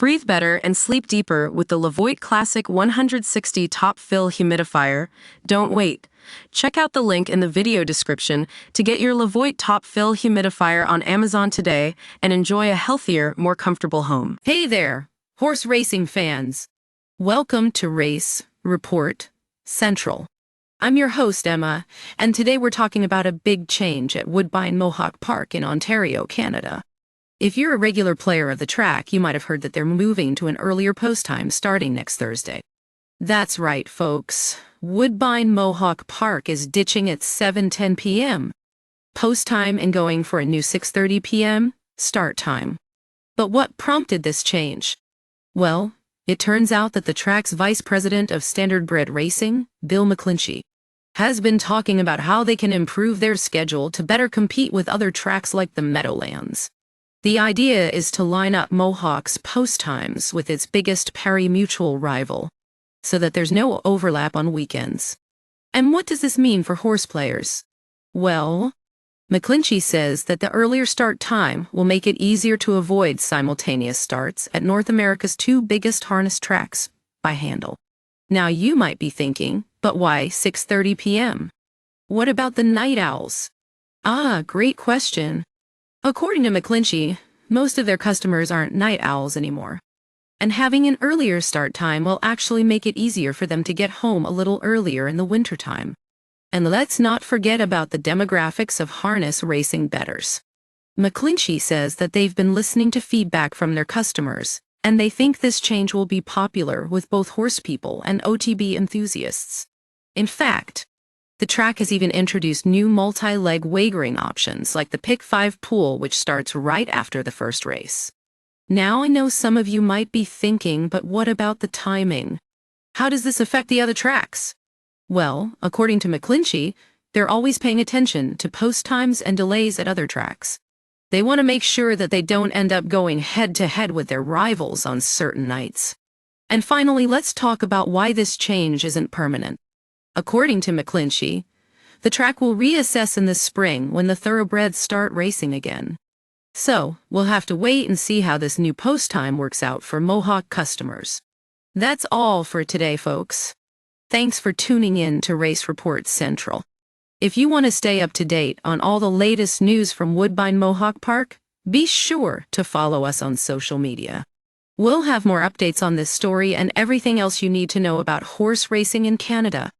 Breathe better and sleep deeper with the Levoit Classic 160 Top Fill Humidifier. Don't wait. Check out the link in the video description to get your Levoit Top Fill Humidifier on Amazon today and enjoy a healthier, more comfortable home. Hey there, horse racing fans. Welcome to Race Report Central. I'm your host, Emma, and today we're talking about a big change at Woodbine Mohawk Park in Ontario, Canada. If you're a regular player of the track, you might have heard that they're moving to an earlier post time starting next Thursday. That's right, folks. Woodbine Mohawk Park is ditching its 7:10 p.m. post time and going for a new 6:30 p.m. start time. But what prompted this change? Well, it turns out that the track's vice president of standardbred racing, Bill McClinchy, has been talking about how they can improve their schedule to better compete with other tracks like the Meadowlands. The idea is to line up Mohawk's post times with its biggest pari-mutuel rival, so that there's no overlap on weekends. And what does this mean for horse players? Well, McClinchy says that the earlier start time will make it easier to avoid simultaneous starts at North America's two biggest harness tracks by handle. Now you might be thinking, but why 6:30 p.m.? What about the night owls? Great question. According to McClinchy, most of their customers aren't night owls anymore, and having an earlier start time will actually make it easier for them to get home a little earlier in the wintertime. And let's not forget about the demographics of harness racing bettors. McClinchy says that they've been listening to feedback from their customers, and they think this change will be popular with both horse people and OTB enthusiasts. In fact, the track has even introduced new multi-leg wagering options like the Pick 5 pool, which starts right after the first race. Now I know some of you might be thinking, but what about the timing? How does this affect the other tracks? Well, according to McClinchy, they're always paying attention to post times and delays at other tracks. They want to make sure that they don't end up going head-to-head with their rivals on certain nights. And finally, let's talk about why this change isn't permanent. According to McClinchy, the track will reassess in the spring when the thoroughbreds start racing again. So, we'll have to wait and see how this new post time works out for Mohawk customers. That's all for today, folks. Thanks for tuning in to Race Report Central. If you want to stay up to date on all the latest news from Woodbine Mohawk Park, be sure to follow us on social media. We'll have more updates on this story and everything else you need to know about horse racing in Canada.